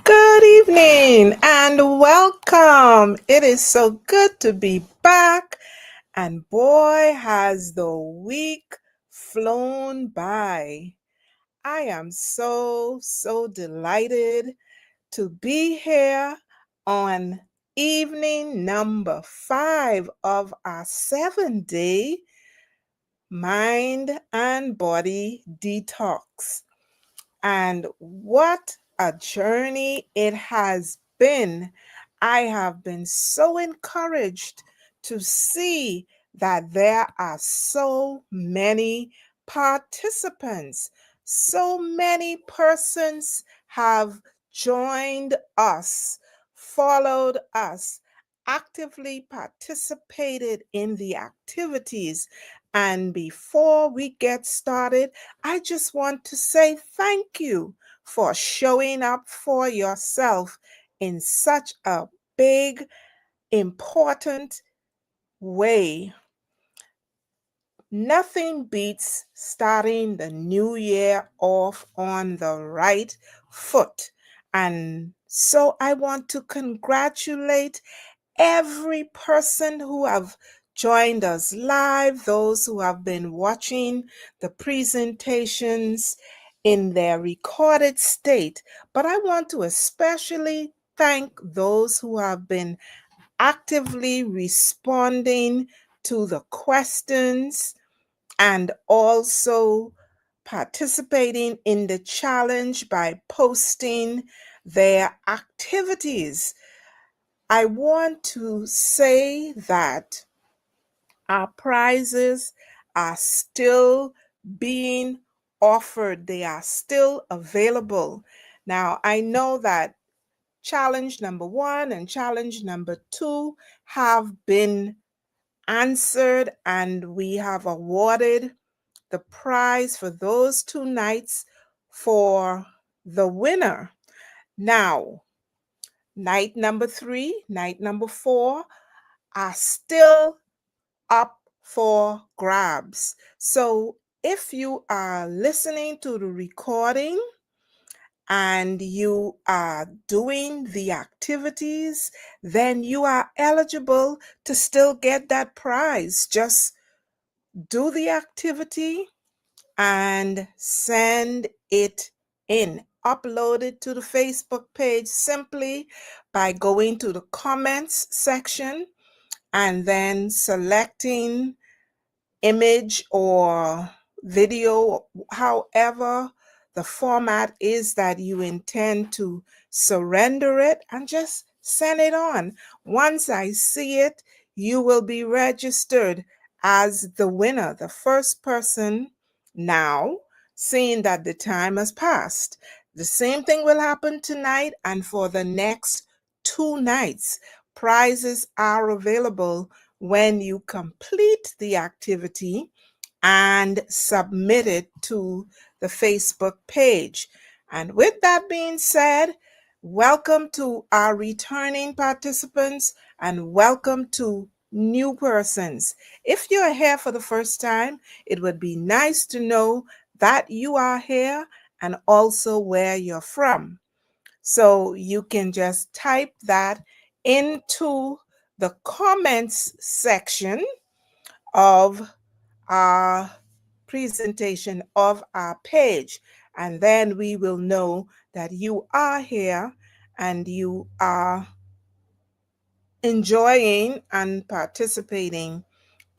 Good evening and welcome. It is so good to be back. And boy, has the week flown by. I am so delighted to be here on evening number 5 of our 7-day mind and body detox. And what a journey it has been. I have been so encouraged to see that there are so many participants. So many persons have joined us, followed us, actively participated in the activities. And before we get started, I just want to say thank you for showing up for yourself in such a big, important way. Nothing beats starting the new year off on the right foot. And so I want to congratulate every person who have joined us live, those who have been watching the presentations in their recorded state. But I want to especially thank those who have been actively responding to the questions and also participating in the challenge by posting their activities. I want to say that our prizes are still being offered, they are still available. Now, I know that challenge number 1 and challenge number 2 have been answered, and we have awarded the prize for those 2 nights for the winner. Now, night number 3, night number 4 are still up for grabs. So if you are listening to the recording and you are doing the activities, then you are eligible to still get that prize. Just do the activity and send it in. Upload it to the Facebook page simply by going to the comments section and then selecting image or video, however the format is that you intend to surrender it, and just send it on. Once I see it, you will be registered as the winner, the first person now, seeing that the time has passed. The same thing will happen tonight and for the next 2 nights. Prizes are available when you complete the activity and submit it to the Facebook page. And with that being said, welcome to our returning participants and welcome to new persons. If you're here for the first time, it would be nice to know that you are here and also where you're from. So you can just type that into the comments section of our presentation of our page, and then we will know that you are here and you are enjoying and participating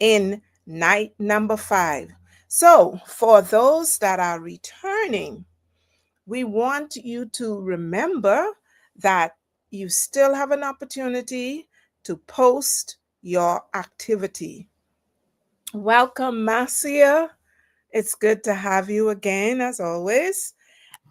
in night number 5. So for those that are returning, we want you to remember that you still have an opportunity to post your activity. Welcome, Marcia. It's good to have you again, as always.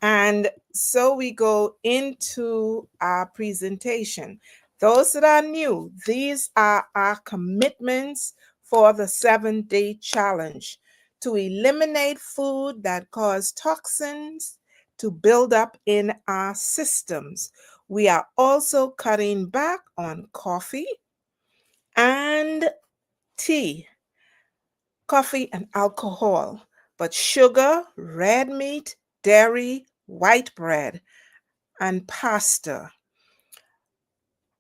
And so we go into our presentation. Those that are new, these are our commitments for the 7-day challenge: to eliminate food that cause toxins to build up in our systems. We are also cutting back on coffee and tea, coffee and alcohol, but sugar, red meat, dairy, white bread, and Pastor.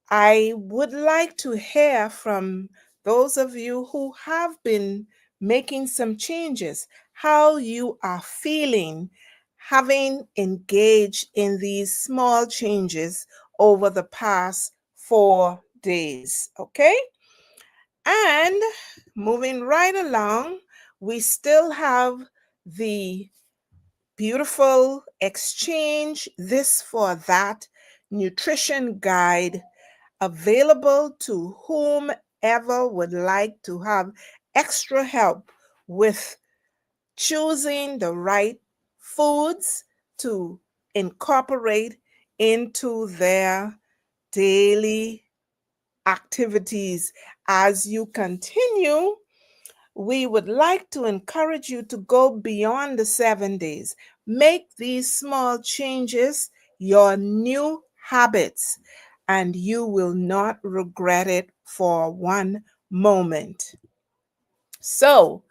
I would like to hear from those of you who have been making some changes, how you are feeling having engaged in these small changes over the past 4 days. Okay? And moving right along, we still have the beautiful exchange this for that nutrition guide available to whomever would like to have extra help with choosing the right foods to incorporate into their daily activities. As you continue, we would like to encourage you to go beyond the 7 days. Make these small changes your new habits, and you will not regret it for one moment. So,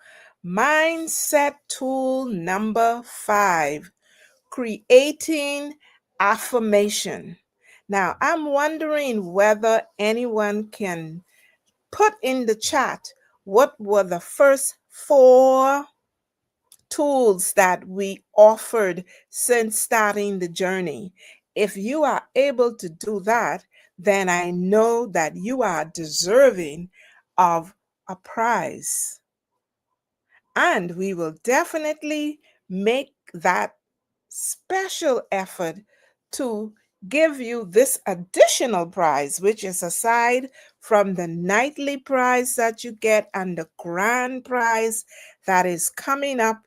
mindset tool number 5, creating affirmation. Now, I'm wondering whether anyone can put in the chat what were the first 4 tools that we offered since starting the journey. If you are able to do that, then I know that you are deserving of a prize. And we will definitely make that special effort to give you this additional prize, which is aside from the nightly prize that you get and the grand prize that is coming up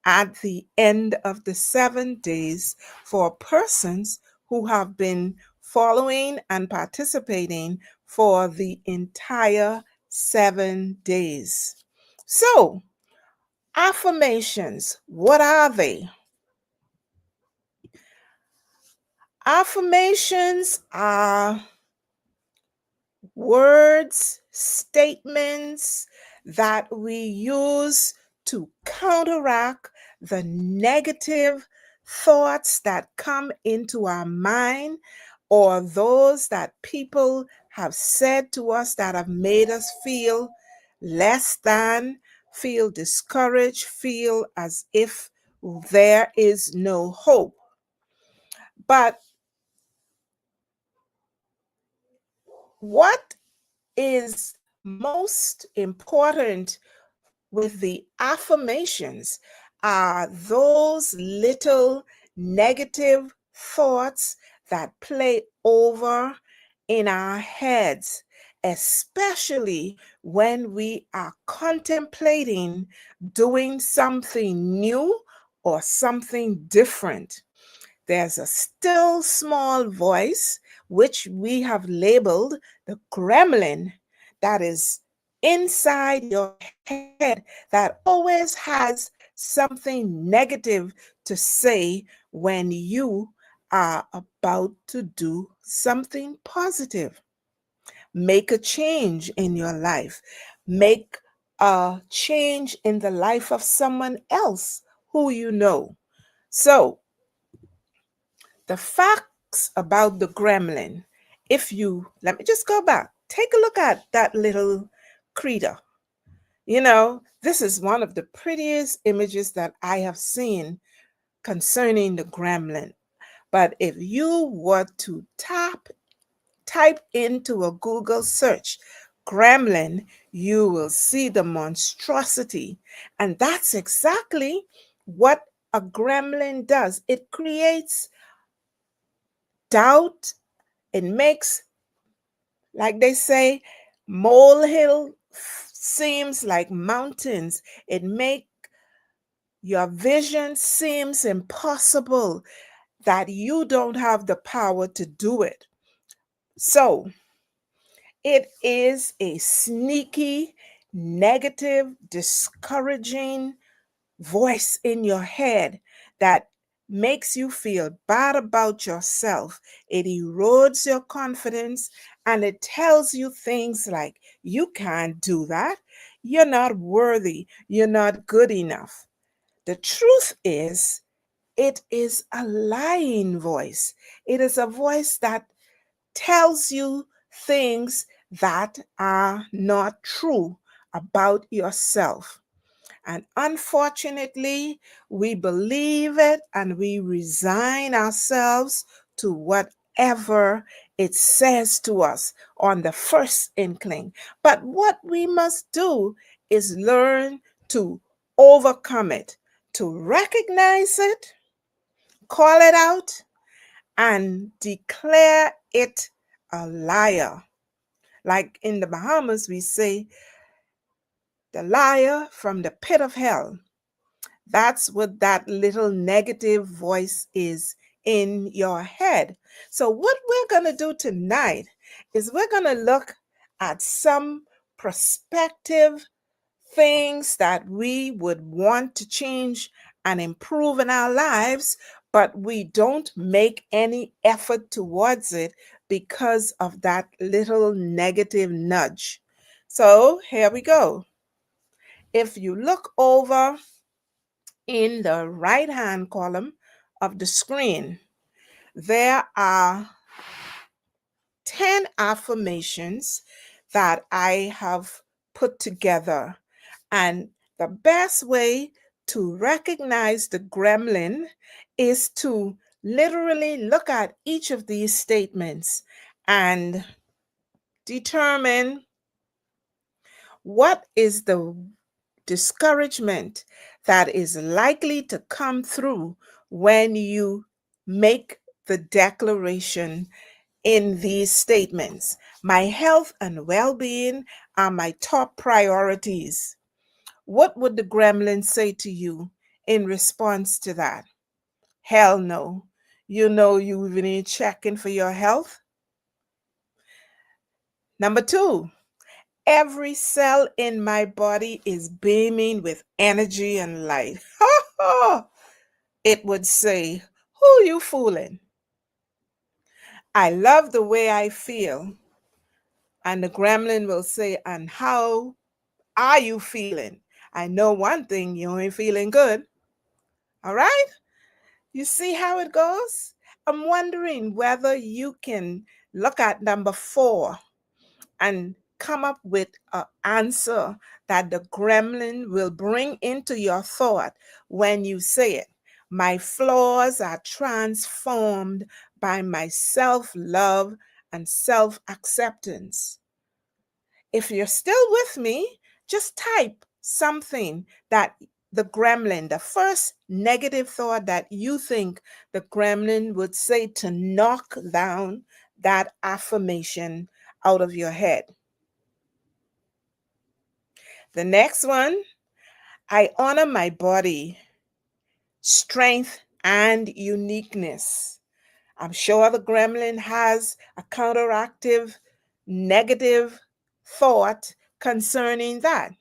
at the end of the 7 days for persons who have been following and participating for the entire 7 days. So, affirmations, what are they? Affirmations are words, statements that we use to counteract the negative thoughts that come into our mind, or those that people have said to us that have made us feel less than, feel discouraged, feel as if there is no hope. But what is most important with the affirmations are those little negative thoughts that play over in our heads, especially when we are contemplating doing something new or something different. There's a still small voice, which we have labeled the gremlin, that is inside your head that always has something negative to say when you are about to do something positive. Make a change in your life. Make a change in the life of someone else who you know. So, the facts about the gremlin, if you let me just go back, take a look at that little critter. This is one of the prettiest images that I have seen concerning the gremlin. But if you were to type into a Google search gremlin, you will see the monstrosity. And that's exactly what a gremlin does. It creates doubt. It makes, like they say, molehill seems like mountains. It make your vision seems impossible, that you don't have the power to do it. So it is a sneaky, negative, discouraging voice in your head that makes you feel bad about yourself. It erodes your confidence, and it tells you things like, you can't do that. You're not worthy. You're not good enough. The truth is, it is a lying voice. It is a voice that tells you things that are not true about yourself. And unfortunately, we believe it and we resign ourselves to whatever it says to us on the first inkling. But what we must do is learn to overcome it, to recognize it, call it out, and declare it a liar. Like in the Bahamas, we say, the liar from the pit of hell. That's what that little negative voice is in your head. So, what we're going to do tonight is we're going to look at some prospective things that we would want to change and improve in our lives, but we don't make any effort towards it because of that little negative nudge. So, here we go. If you look over in the right hand column of the screen, there are 10 affirmations that I have put together. And the best way to recognize the gremlin is to literally look at each of these statements and determine what is the discouragement that is likely to come through when you make the declaration in these statements. My health and well being are my top priorities. What would the gremlin say to you in response to that? Hell no. You know you even ain't checking for your health. Number two, every cell in my body is beaming with energy and light. It would say, who you fooling? I love the way I feel. And the gremlin will say, and how are you feeling? I know one thing, you ain't feeling good. All right? You see how it goes? I'm wondering whether you can look at number 4 and come up with an answer that the gremlin will bring into your thought when you say it. My flaws are transformed by my self love and self acceptance. If you're still with me, just type something that the gremlin, the first negative thought that you think the gremlin would say to knock down that affirmation out of your head. The next one, I honor my body, strength, and uniqueness. I'm sure the gremlin has a counteractive negative thought concerning that.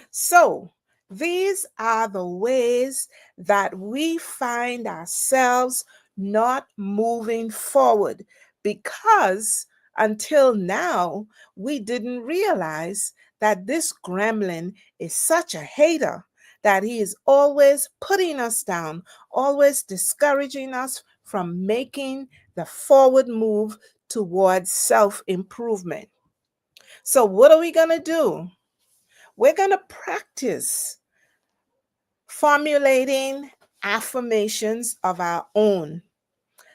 So, these are the ways that we find ourselves not moving forward because until now, we didn't realize that this gremlin is such a hater, that he is always putting us down, always discouraging us from making the forward move towards self improvement. So, what are we going to do? We're going to practice formulating affirmations of our own.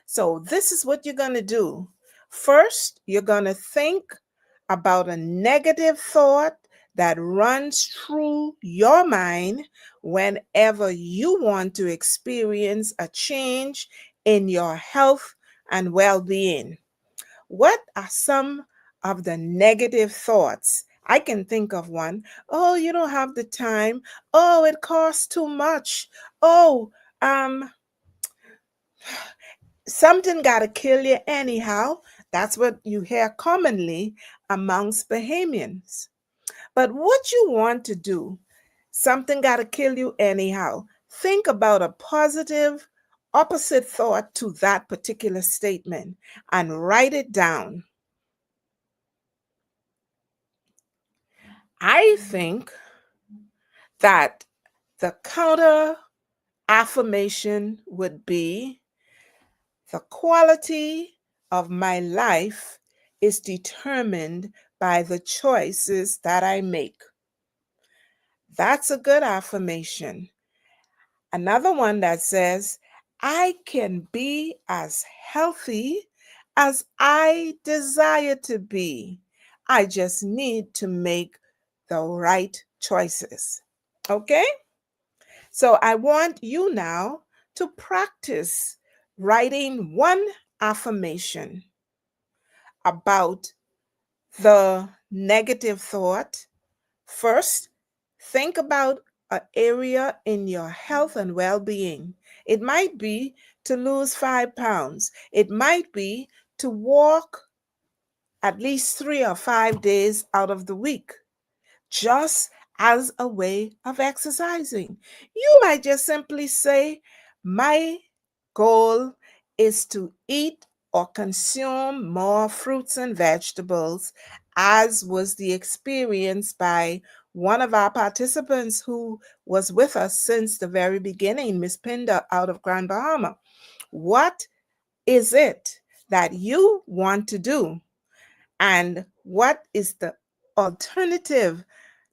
So, this is what you're going to do. First, you're going to think about a negative thought that runs through your mind whenever you want to experience a change in your health and well being. What are some of the negative thoughts? I can think of one. Oh, you don't have the time. Oh, it costs too much. Oh, something got to kill you anyhow. That's what you hear commonly amongst Bahamians. But what you want to do, something got to kill you anyhow. Think about a positive opposite thought to that particular statement and write it down. I think that the counter affirmation would be, the quality of my life is determined by the choices that I make. That's a good affirmation. Another one that says, I can be as healthy as I desire to be. I just need to make the right choices. Okay? So I want you now to practice writing one affirmation about the negative thought. First, think about an area in your health and well being. It might be to lose 5 pounds, it might be to walk at least 3 or 5 days out of the week, just as a way of exercising. You might just simply say, my goal is to eat or consume more fruits and vegetables, as was the experience by one of our participants who was with us since the very beginning, Miss Pinda out of Grand Bahama. What is it that you want to do? And what is the alternative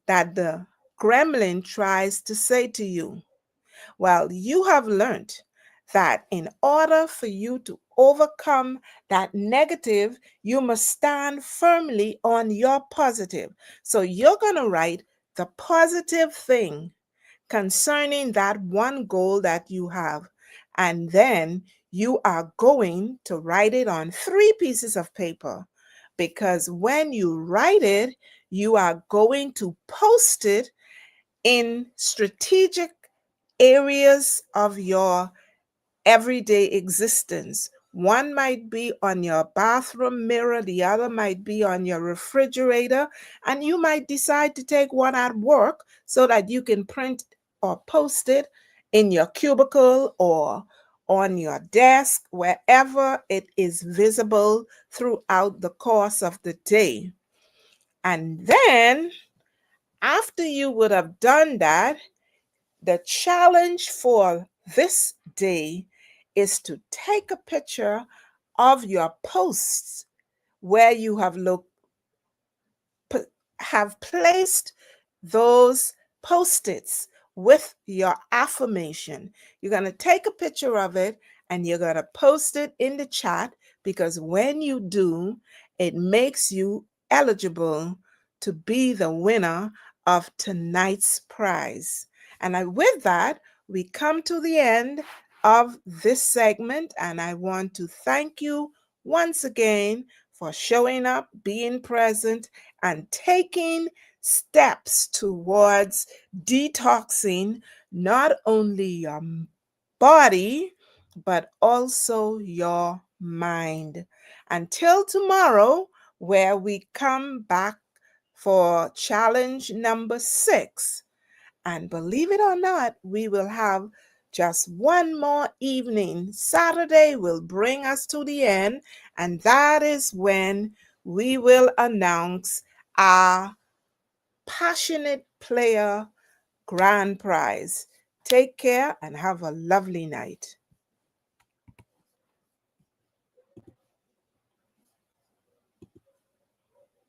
that the gremlin tries to say to you? Well, you have learned that in order for you to overcome that negative, you must stand firmly on your positive. So you're going to write the positive thing concerning that one goal that you have. And then you are going to write it on 3 pieces of paper, because when you write it, you are going to post it in strategic areas of your everyday existence. One might be on your bathroom mirror, the other might be on your refrigerator, and you might decide to take one at work so that you can print or post it in your cubicle or on your desk, wherever it is visible throughout the course of the day. And then, after you would have done that, the challenge for this day is to take a picture of your posts where you have placed those post-its with your affirmation. You're going to take a picture of it and you're going to post it in the chat, because when you do, it makes you eligible to be the winner of tonight's prize. And with that, we come to the end of this segment, and I want to thank you once again for showing up, being present, and taking steps towards detoxing not only your body, but also your mind. Until tomorrow, where we come back for challenge number 6. And believe it or not, we will have just one more evening. Saturday will bring us to the end, and that is when we will announce our passionate player grand prize. Take care and have a lovely night.